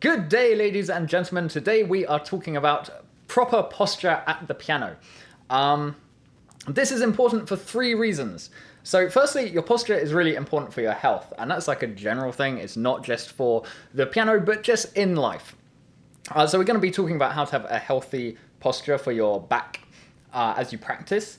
Good day, ladies and gentlemen. Today we are talking about proper posture at the piano. This is important for three reasons. So firstly, your posture is really important for your health, and that's like a general thing. It's not just for the piano, but just in life. So we're going to be talking about how to have a healthy posture for your back as you practice.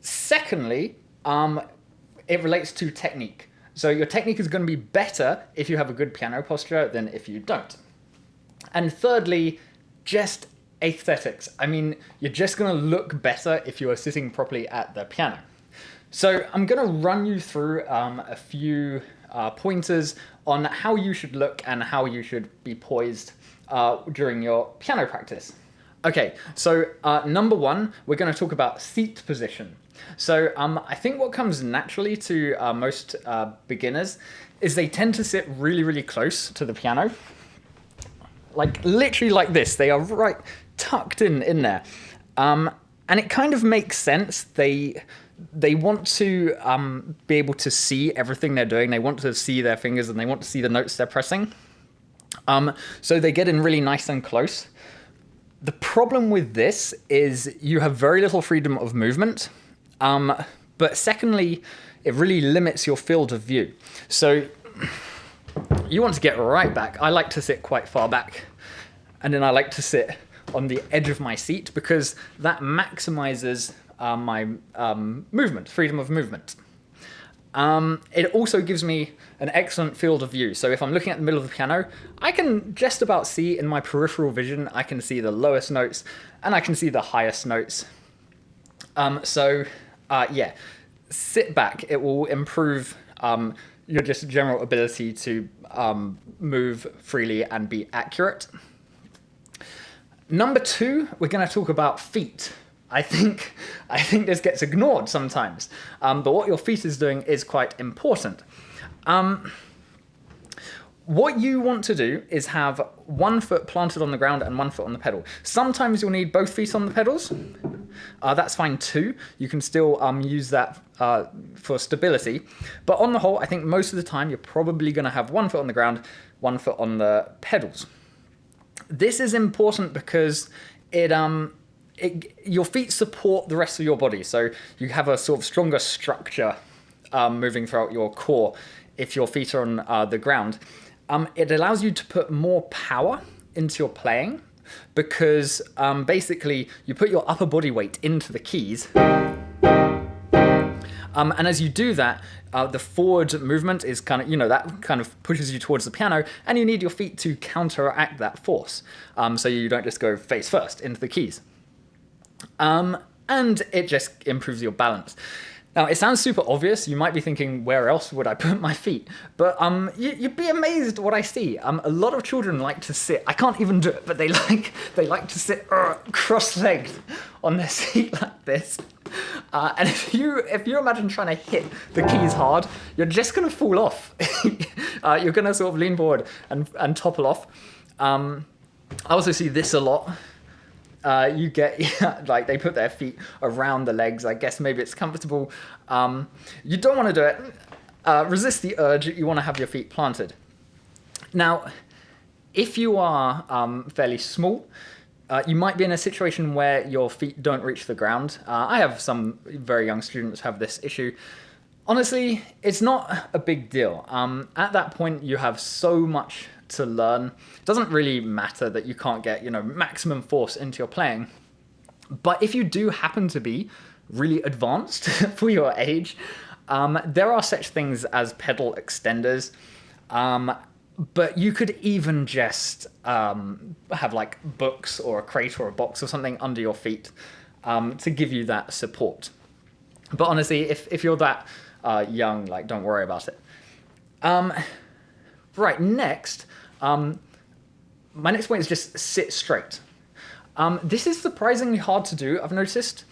Secondly, it relates to technique. So your technique is going to be better if you have a good piano posture than if you don't. And thirdly, just aesthetics. I mean, you're just going to look better if you are sitting properly at the piano. So I'm going to run you through a few pointers on how you should look and how you should be poised during your piano practice. Okay, so number one, we're going to talk about seat position. So I think what comes naturally to most beginners is they tend to sit really, really close to the piano. Like literally like this. They are right tucked in there. And it kind of makes sense. They want to be able to see everything they're doing. They want to see their fingers and they want to see the notes they're pressing. So they get in really nice and close. The problem with this is you have very little freedom of movement. But secondly, it really limits your field of view. So you want to get right back. I like to sit quite far back, and then I like to sit on the edge of my seat because that maximizes my movement, freedom of movement. It also gives me an excellent field of view. So if I'm looking at the middle of the piano, I can just about see in my peripheral vision, I can see the lowest notes and I can see the highest notes. Yeah, sit back. It will improve your just general ability to move freely and be accurate. Number two, we're going to talk about feet. I think this gets ignored sometimes, but what your feet is doing is quite important. What you want to do is have one foot planted on the ground and one foot on the pedal. Sometimes you'll need both feet on the pedals. That's fine too. You can still use that for stability. But on the whole, I think most of the time you're probably going to have one foot on the ground, one foot on the pedals. This is important because your feet support the rest of your body. So you have a sort of stronger structure moving throughout your core if your feet are on the ground. It allows you to put more power into your playing because basically you put your upper body weight into the keys. And as you do that, the forward movement is kind of, that kind of pushes you towards the piano, and you need your feet to counteract that force. So you don't just go face first into the keys. And it just improves your balance. Now, it sounds super obvious. You might be thinking, where else would I put my feet? But you'd be amazed what I see. A lot of children like to sit. I can't even do it, but they like to sit cross-legged on their seat like this. And if you imagine trying to hit the keys hard, you're just going to fall off. You're going to sort of lean forward and topple off. I also see this a lot. You get, like, they put their feet around the legs. I guess maybe it's comfortable. You don't want to do it. Resist the urge. You want to have your feet planted. Now, if you are fairly small, you might be in a situation where your feet don't reach the ground. I have some very young students have this issue. Honestly, it's not a big deal. At that point, you have so much to learn. It doesn't really matter that you can't get, maximum force into your playing. But if you do happen to be really advanced for your age, there are such things as pedal extenders. But you could even just have like books or a crate or a box or something under your feet to give you that support. But honestly, if you're that young, don't worry about it. Right, next, my next point is just sit straight. This is surprisingly hard to do, I've noticed.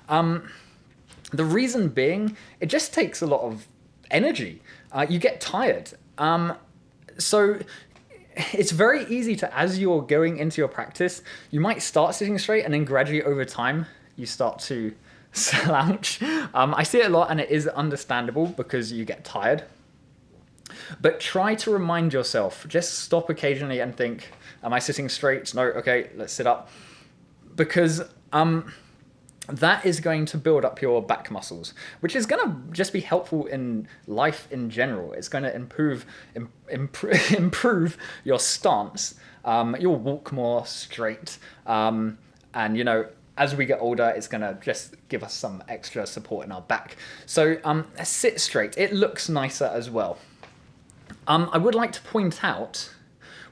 The reason being, it just takes a lot of energy. You get tired. So it's very easy to, as you're going into your practice, you might start sitting straight and then gradually over time, you start to slouch. I see it a lot and it is understandable because you get tired. But try to remind yourself, just stop occasionally and think, am I sitting straight? No, okay, let's sit up. Because that is going to build up your back muscles, which is going to just be helpful in life in general. It's going to improve your stance. You'll walk more straight. And, as we get older, it's going to just give us some extra support in our back. So sit straight. It looks nicer as well. I would like to point out,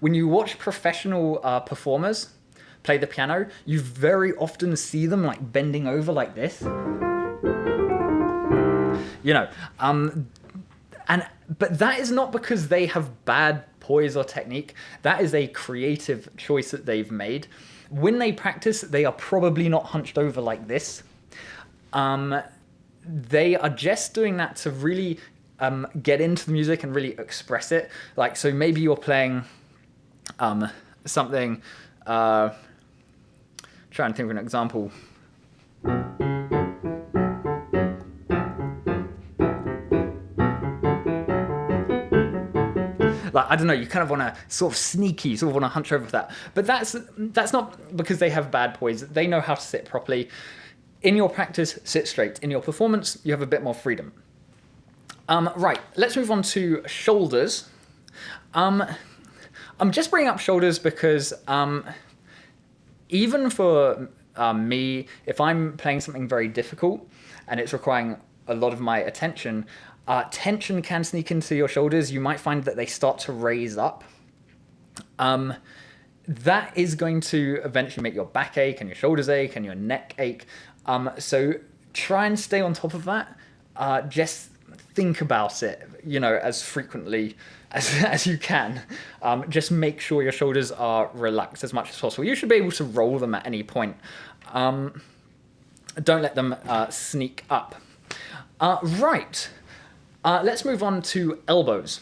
when you watch professional performers play the piano, you very often see them like bending over like this. But that is not because they have bad poise or technique. That is a creative choice that they've made. When they practice, they are probably not hunched over like this. They are just doing that to really get into the music and really express it. Like, so maybe you're playing something, trying to think of an example. Like, I don't know, you kind of want to sort of sneaky, sort of want to hunch over that. But that's not because they have bad poise. They know how to sit properly. In your practice, sit straight. In your performance, you have a bit more freedom. Right, let's move on to shoulders. I'm just bringing up shoulders because even for me, if I'm playing something very difficult and it's requiring a lot of my attention, tension can sneak into your shoulders. You might find that they start to raise up. That is going to eventually make your back ache and your shoulders ache and your neck ache. So try and stay on top of that. Just think about it, as frequently as you can. Just make sure your shoulders are relaxed as much as possible. You should be able to roll them at any point. Don't let them sneak up. Right. Let's move on to elbows.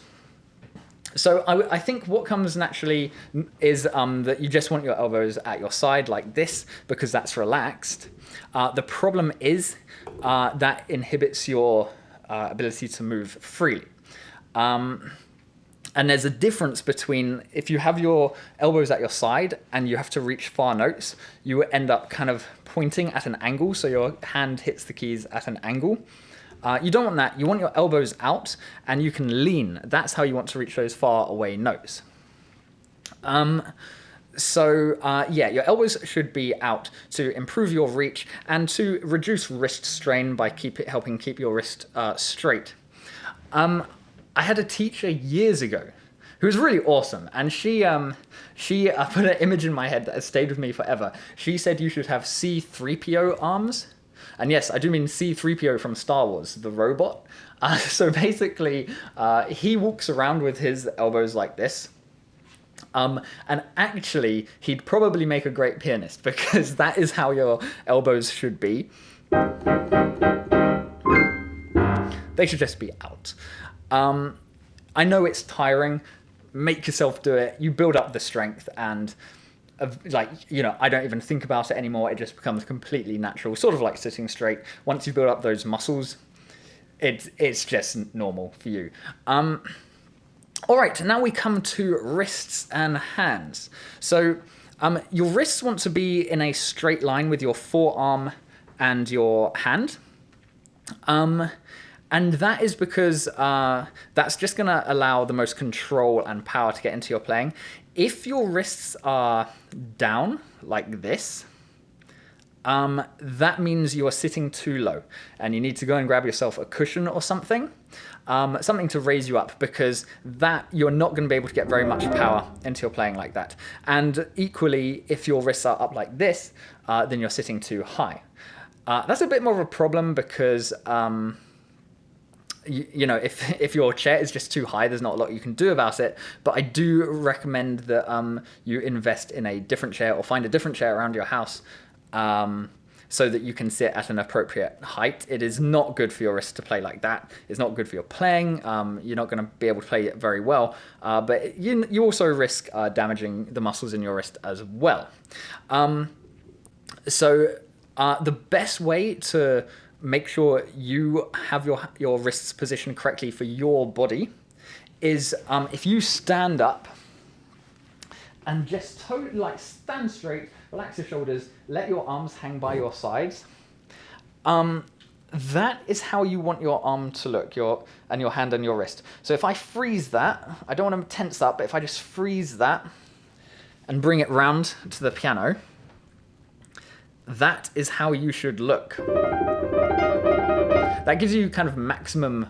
So I think what comes naturally is that you just want your elbows at your side like this because that's relaxed. The problem is that inhibits your ability to move freely. And there's a difference between if you have your elbows at your side and you have to reach far notes, you end up kind of pointing at an angle, so your hand hits the keys at an angle. You don't want that. You want your elbows out and you can lean. That's how you want to reach those far away notes. Your elbows should be out to improve your reach and to reduce wrist strain by helping keep your wrist straight. I had a teacher years ago who was really awesome, and she put an image in my head that has stayed with me forever. She said you should have C-3PO arms. And yes, I do mean C-3PO from Star Wars, the robot. So basically, he walks around with his elbows like this. And actually, he'd probably make a great pianist because that is how your elbows should be. They should just be out. I know it's tiring. Make yourself do it. You build up the strength and I don't even think about it anymore. It just becomes completely natural, sort of like sitting straight. Once you build up those muscles, it's just normal for you. All right, now we come to wrists and hands. So your wrists want to be in a straight line with your forearm and your hand. And that is because that's just going to allow the most control and power to get into your playing. If your wrists are down like this, that means you are sitting too low and you need to go and grab yourself a cushion or something, something to raise you up, because that you're not going to be able to get very much power into your playing like that. And equally, if your wrists are up like this, then you're sitting too high. That's a bit more of a problem because if your chair is just too high, there's not a lot you can do about it. But I do recommend that you invest in a different chair or find a different chair around your house so that you can sit at an appropriate height. It is not good for your wrist to play like that. It's not good for your playing. You're not going to be able to play it very well. But you also risk damaging the muscles in your wrist as well. The best way to make sure you have your wrists positioned correctly for your body is if you stand up and just totally like stand straight, relax your shoulders, let your arms hang by your sides. That is how you want your arm to look, your hand and your wrist. So if I freeze that, I don't want to tense up, but if I just freeze that and bring it round to the piano, that is how you should look. That gives you kind of maximum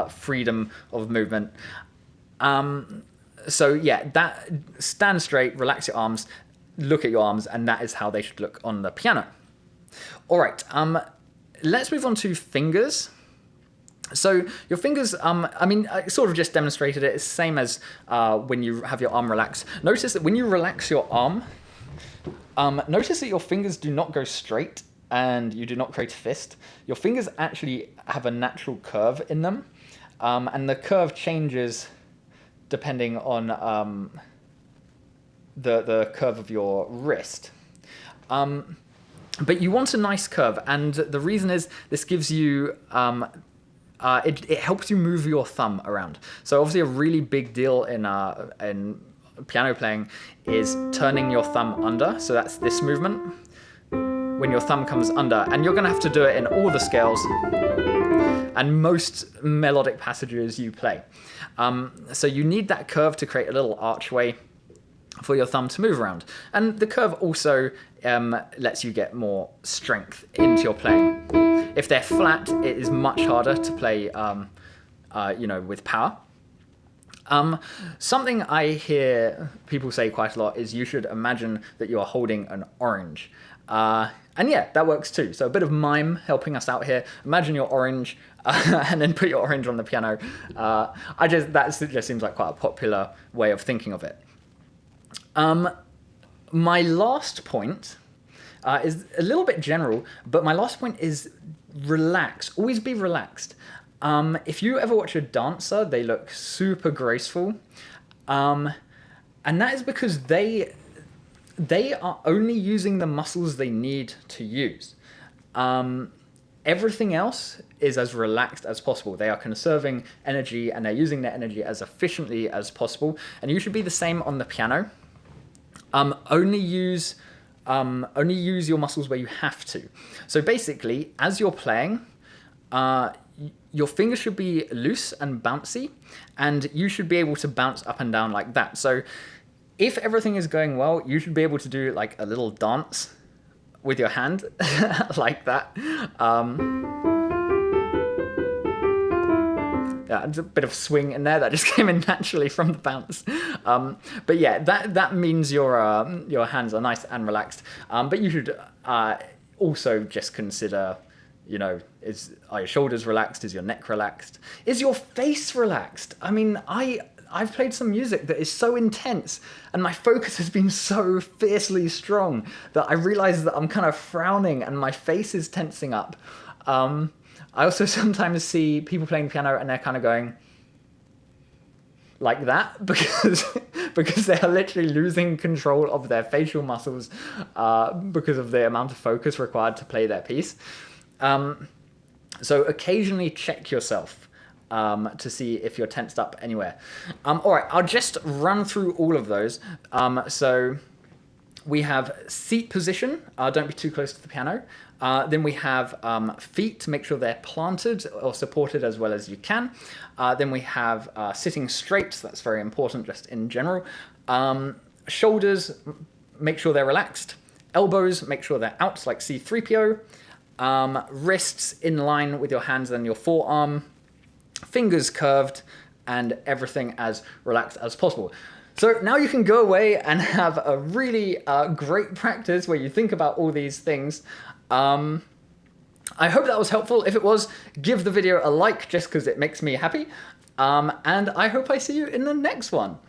freedom of movement. So yeah, that stand straight, relax your arms, look at your arms, and that is how they should look on the piano. All right, let's move on to fingers. So your fingers, I mean, I sort of just demonstrated it. It's the same as when you have your arm relaxed. Notice that when you relax your arm, notice that your fingers do not go straight and you do not create a fist. Your fingers actually have a natural curve in them, and the curve changes depending on the curve of your wrist. But you want a nice curve, and the reason is this gives you, it helps you move your thumb around. So obviously a really big deal in piano playing is turning your thumb under. So that's this movement, when your thumb comes under, and you're going to have to do it in all the scales and most melodic passages you play. So you need that curve to create a little archway for your thumb to move around. And the curve also lets you get more strength into your playing. If they're flat, it is much harder to play with power. Something I hear people say quite a lot is you should imagine that you are holding an orange. And yeah, that works too. So a bit of mime helping us out here. Imagine you're orange, and then put your orange on the piano. That just seems like quite a popular way of thinking of it. My last point is a little bit general, but my last point is relax. Always be relaxed. If you ever watch a dancer, they look super graceful. And that is because they are only using the muscles they need to use. Everything else is as relaxed as possible. They are conserving energy and they're using their energy as efficiently as possible. And you should be the same on the piano. Only use your muscles where you have to. So basically, as you're playing, your fingers should be loose and bouncy, and you should be able to bounce up and down like that. So if everything is going well, you should be able to do like a little dance with your hand like that. Yeah, there's a bit of swing in there that just came in naturally from the bounce. But yeah, that means your hands are nice and relaxed. But you should also just consider, are your shoulders relaxed? Is your neck relaxed? Is your face relaxed? I mean, I've played some music that is so intense and my focus has been so fiercely strong that I realize that I'm kind of frowning and my face is tensing up. I also sometimes see people playing the piano and they're kind of going like that because they are literally losing control of their facial muscles because of the amount of focus required to play their piece. So occasionally check yourself to see if you're tensed up anywhere. All right, I'll just run through all of those. So we have seat position. Don't be too close to the piano. Then we have feet to make sure they're planted or supported as well as you can. Then we have sitting straight. So that's very important just in general. Shoulders, make sure they're relaxed. Elbows, make sure they're out like C3PO. Wrists in line with your hands and your forearm. Fingers curved, and everything as relaxed as possible. So now you can go away and have a really great practice where you think about all these things. I hope that was helpful. If it was, give the video a like just because it makes me happy. And I hope I see you in the next one.